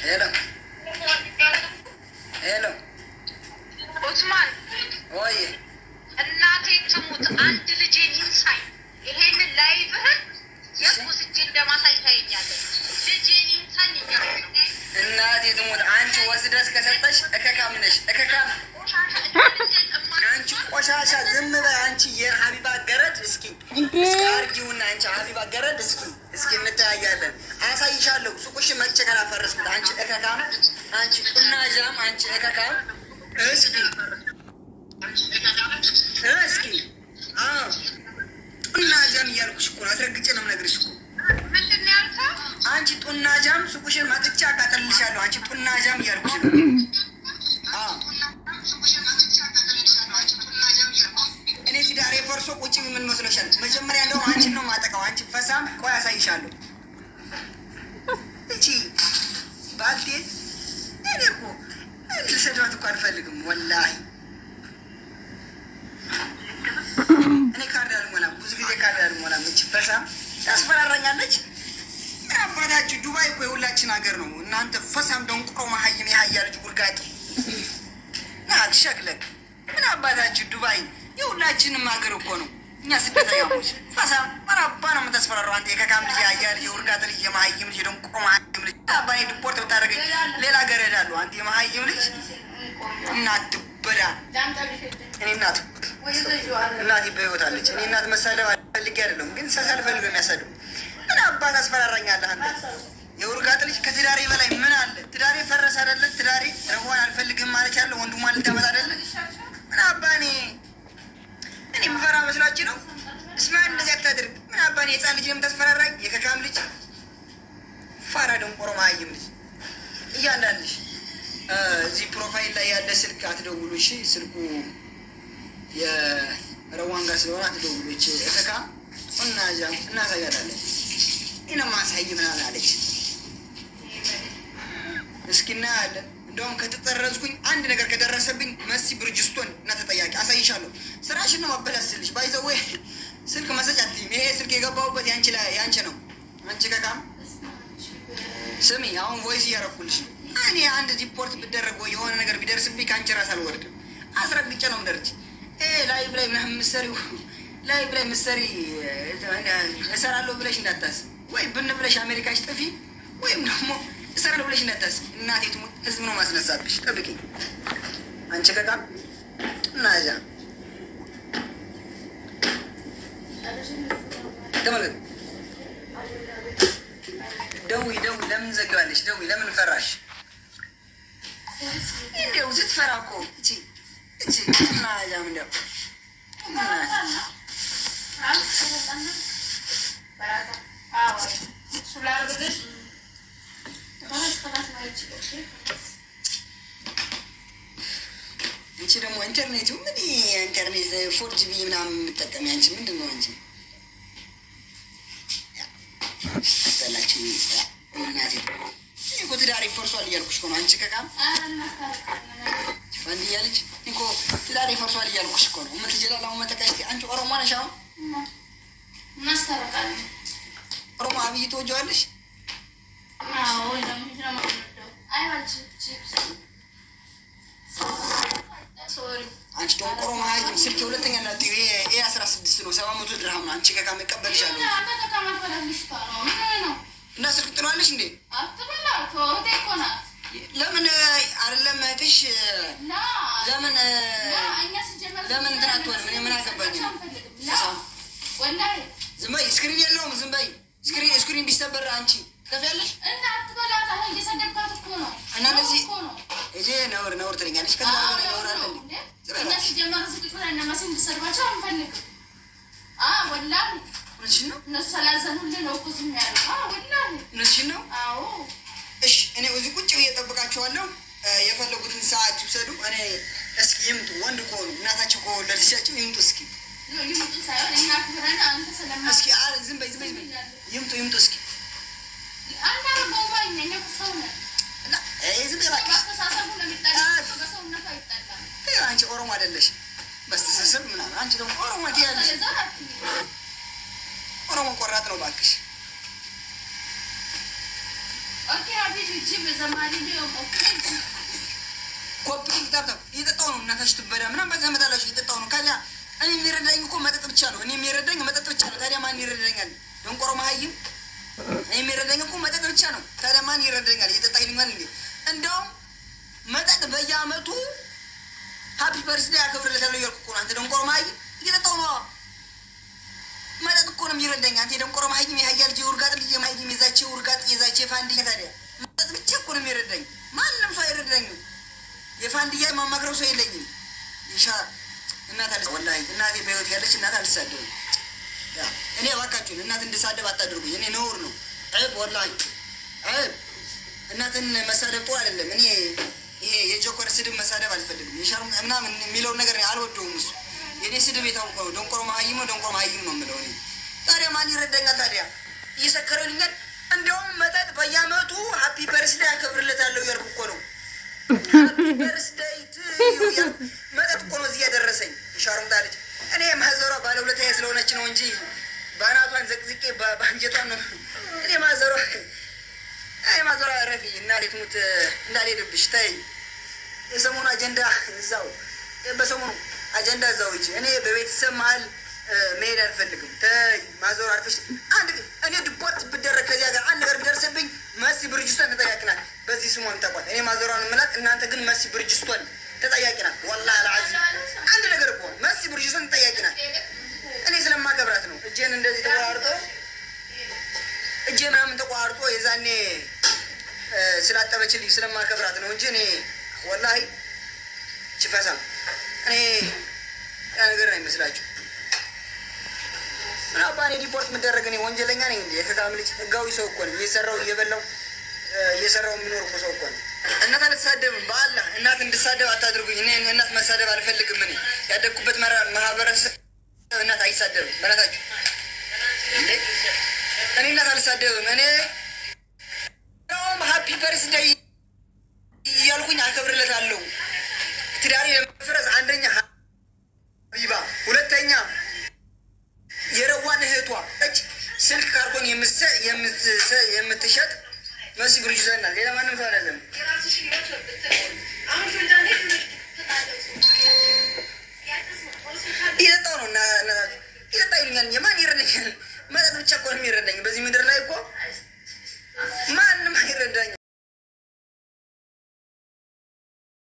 ሄሎ ሄሎ ኦስማን ወይ እናቴ ትሙት አንድ ልጄን ይንሳኝ። ይሄንን ላይብህን የቁስጅ እንደማሳይ ታየኛለህ። ልጄን ይንሳኝ እያልኩ ነው። እናቴ ትሙት አንቺ ወስደሽ ከሰጠሽ እከካም ነሽ እከካም። አንቺ ቆሻሻ ዝም በይ አንቺ የሀቢባ ገረድ። እስኪ አርጊውና አንቺ ሀቢባ ገረድ እስኪ እንተያያለን። አሳይሻለሁ ሱቁሽ መቼ ካላፈረስኩት አንቺ እከካም፣ አንቺ ቁናዣም፣ አንቺ እከካም። እስኪ ጡናጃም እያልኩሽ እኮ ነው። አስረግጬ ነው የምነግርሽ እኮ። ምንድን ነው ያልከው? አንቺ ጡናጃም ሱቁሽን መጥቼ አቃጠልልሻለሁ። አንቺ ጡናጃም እያልኩሽ ነው። እኔ ትዳሬ ፈርሶ ቁጭ ምን መስሎሻል? መጀመሪያ እንደውም አንቺን ነው የማጠቃው። አንቺ ፈሳም። ቆይ አሳይሻለሁ። እቺ ባልቴት እኔ እኮ ልሰድባት እኮ አልፈልግም ወላሂ። እኔ ካርድ አልሞላም፣ ብዙ ጊዜ ካርድ አልሞላም። እቺ ፈሳም ታስፈራራኛለች። ምን አባታችሁ ዱባይ እኮ የሁላችን ሀገር ነው። እናንተ ፈሳም ደንቆሮ መሀይም የሀያ ልጅ ጉርጋጥ ናክሸክለክ። ምን አባታችሁ ዱባይ የሁላችንም ሀገር እኮ ነው። እኛ ስደተኛሞች ፈሳም ምን አባ ነው የምታስፈራረው አንተ? የከካም ልጅ የሀያ ልጅ የውርጋጥ ልጅ የመሀይም ልጅ የደንቆሮ መሀይም ልጅ አባኔ ዲፖርት ብታደረገኝ ሌላ ሀገር ሄዳለሁ። አንተ የመሀይም ልጅ እናትበዳ እኔ እናት እናቴ በህይወት አለች። እኔ እናት መሳደብ ፈልጌ አይደለም፣ ግን ሳልፈልግ የሚያሳድቡ ምን አባት አስፈራራኛለህ አንተ? የውርጋጥ ልጅ ከትዳሬ በላይ ምን አለ? ትዳሬ ፈረስ አይደለ? ትዳሬ ረቧን አልፈልግም ማለት ያለው ወንድሟን ልታመጣ አይደለ? ምን አባ እኔ የምፈራ መስላችሁ ነው? እስማኤል እንደዚህ አታድርግ። ምን አባ የህፃን ልጅ የምታስፈራራኝ? የከካም ልጅ ፋራ ደንቆሮ መሀይም ልጅ። እያንዳንድሽ እዚህ ፕሮፋይል ላይ ያለ ስልክ አትደውሉ እሺ። ስልኩ የረዋን ጋር ስለሆነ አትደውሉ። እች እከካ እናሳያታለን። ማሳይ ምናምን አለች። እስኪ እናያለን። እንደውም ከተጠረዝኩኝ አንድ ነገር ከደረሰብኝ መሲ ብርጅስቶን እና ተጠያቂ አሳይሻለሁ። ስራሽን ነው ማበላስልሽ። ባይዘዌ ስልክ መሰጭ አትይም። ይሄ ስልክ የገባሁበት ያንቺ ነው። አንቺ ከካም ስሚ፣ አሁን ቮይስ እያረኩልሽ ነው። እኔ አንድ ሪፖርት ብደረግ ወይ የሆነ ነገር ቢደርስብኝ ከአንቺ ራስ አልወርድም። አስረግጬ ነው ምደርጅ ላይቭ ላይ ምናምን ምሰሪው ላይቭ ላይ ምሰሪ እሰራለሁ ብለሽ እንዳታስብ። ወይ ብን ብለሽ አሜሪካሽ ጥፊ፣ ወይም ደግሞ እሰራለሁ ብለሽ እንዳታስብ። እናቴ ትሙት ህዝብ ነው ማስነሳብሽ። ጠብቂኝ አንቺ ከቃም እናዛ ተመልከት። ደውይ ለምን ዘግባለሽ? ደውይ ለምን ፈራሽ? እንዲያው ስትፈራ እኮ እቺ እናዛም እንዲያው አንቺ ደግሞ ኢንተርኔቱ ምን ኢንተርኔት ፎርጅ ቢ ምናምን የምጠቀሚ አንቺ ምንድን ነው? አንቺ ጠላችሁ እናቴ እኮ ትዳሬ ፈርሷል እያልኩሽ እኮ ነው። አንቺ ከቃም ፈንድ እያለች እኮ ትዳሬ ፈርሷል እያልኩሽ እኮ ነው። የምትጀላል አሁን መተቀሽቲ አንቺ ኦሮሞ ነሽ። አሁን እናስታርቃለን። ኦሮሞ አብይ ትወጂዋለሽ? አንቺ ደንቆሮ መሀይም ስልክ የሁለተኛ ና ኤ16 ነው 700 ድርሃም ነው። አንቺ ከካም እቀበልሻለሁ እና ስልክ ጥሏለሽ እንዴ? ለምን አይደለም እህትሽ ለምን እንትን አትሆንም? እኔ ምን አገባኝ? ዝም በይ። ስክሪን የለውም። ዝም በይ። ስክሪን ቢሰበር አንቺ ትከፍያለሽ እና እንደዚህ እጄ ነውር ትለኛለች። ከዛ ነውር አለ ነው። እሺ እኔ እዚህ ቁጭ ብዬ እጠብቃቸዋለሁ። የፈለጉትን ሰዓት ይውሰዱ። እኔ እስኪ ይምጡ። ወንድ ከሆኑ እናታቸው ከወለደቻቸው ይምጡ። እስኪ እስኪ ዝም በይ ይምጡ እስኪ አንቺ ኦሮሞ አይደለሽ በስተሰብ ምናምን። አንቺ ደግሞ ኦሮሞ ትያለሽ። ኦሮሞ ቆራጥ ነው እባክሽ። ኮፒ ታብታብ እየጠጣሁ ነው። እናታችሁ ትበዳ ምናምን በዛ መጣላችሁ እየጠጣሁ ነው። ካዲያ እኔ የሚረዳኝ እኮ መጠጥ ብቻ ነው። እኔ የሚረዳኝ መጠጥ ብቻ ነው። ታዲያ ማን ይረዳኛል? ደንቆሮ መሀይም። እኔ የሚረዳኝ እኮ መጠጥ ብቻ ነው። ታዲያ ማን ይረዳኛል? እየጠጣ ይልኛል እንዴ? እንደውም መጠጥ በየአመቱ ሀፒ በርስዴይ አከብርለታለሁ እያልኩ እኮ ነው። አንተ ደንቆሮ መሀይም እየጠጣሁ ነው። መጠጥ እኮ ነው የሚረዳኝ። አንተ ደንቆሮ መሀይም የሀያ ልጅ ውርጋጥ ልጅ መሀይም የዛቸው ውርጋጥ የዛቸው ፋንድያ። ታዲያ መጠጥ ብቻ እኮ ነው የሚረዳኝ። ማንም ሰው አይረዳኝም። የፋንድያ ማማክረው ሰው የለኝም። ይሻ እናት አለ ወላሂ እናቴ በህይወት ያለች እናት አልሳደብም። እኔ እባካችሁን እናት እንድሳደብ አታድርጉኝ። እኔ ነውር ነው አይብ ወላሂ አይብ። እናትን መሳደብ ጥሩ አይደለም። እኔ ይሄ የጆከር ስድብ መሳደብ አልፈልግም። የሻሩ ምናምን የሚለውን ነገር አልወደውም። እሱ የኔ ስድብ የታወቀ ነው። ደንቆሮ መሀይም ነው፣ ደንቆሮ መሀይም ነው የምለው እኔ። ታዲያ ማን ይረዳኛል? ታዲያ እየሰከረልኛል። እንዲያውም መጠጥ በየአመቱ ሀፒ በርስዴይ አከብርለታለሁ እያልኩ እኮ ነው። ሀፒ በርስዴይ መጠጥ እኮ ነው እዚህ ያደረሰኝ። የሻሩም ጣልጅ እኔ ማዘሯ ባለውለታዬ ስለሆነች ነው እንጂ በአናቷን ዘቅዝቄ በአንጀቷን ነው። እኔ ማዘሯ ረፊ እና ሌትሙት እንዳልሄድብሽ ተይ። የሰሞኑ አጀንዳ እዛው በሰሞኑ አጀንዳ እዛው እንጂ እኔ በቤተሰብ መሀል መሄድ አልፈልግም። ተይ ማዘሯ አርፈሽ እኔ ድቦት ብደረግ ከዚያ ጋር አንድ ነገር ቢደርስብኝ መሲ ብርጅስቷን ተጠያቂ ናት። በዚህ ስሟን ታቋል። እኔ ማዘሯን የምላት እናንተ ግን መሲ ብርጅስቷን ተጠያቂ ናት። ወላሂ አልዓዚም አንድ ነገር እኮ መሲ ብርጅስቷን ተጠያቂ ናት። እኔ ስለማከብራት ነው። እጄን እንደዚህ ተቆራርጦ እጄ ምናምን ተቆራርጦ የዛኔ ስላጠበችልኝ ስለማከብራት ነው እንጂ እኔ ወላሂ ችፈሳ እኔ ያ ነገር ነው ይመስላችሁ። ምን አባኔ ሪፖርት የምደረግ እኔ ወንጀለኛ ነኝ እንዴ? የከካም ልጅ ህጋዊ ሰው እኮ ነው። እየሰራው እየበላው እየሰራው የሚኖር እኮ ሰው እኮ ነው። እናት አልተሳደብም። በአላህ እናት እንድሳደብ አታድርጉኝ። እኔ እናት መሳደብ አልፈልግም። እኔ ያደግኩበት ማህበረሰብ እናት አይሳደብም። በእናታችሁ እንዴ እኔ እናት አልሳደብም። እኔ እንደውም ሀፒ በርስዴይ እያልኩኝ አከብርለታለሁ። ትዳሬ ለመፍረስ አንደኛ ሀቢባ፣ ሁለተኛ የረዋን እህቷ እጅ ስልክ ካርቶን የምትሸጥ መሲ ብርጅስቶን ናት። ሌላ ማንም ሰው አይደለም። እየጠጣሁ ነው እና እየጠጣ ይሉኛል። የማን ይረዳኛል? መጠጥ ብቻ እኮ ነው የሚረዳኝ በዚህ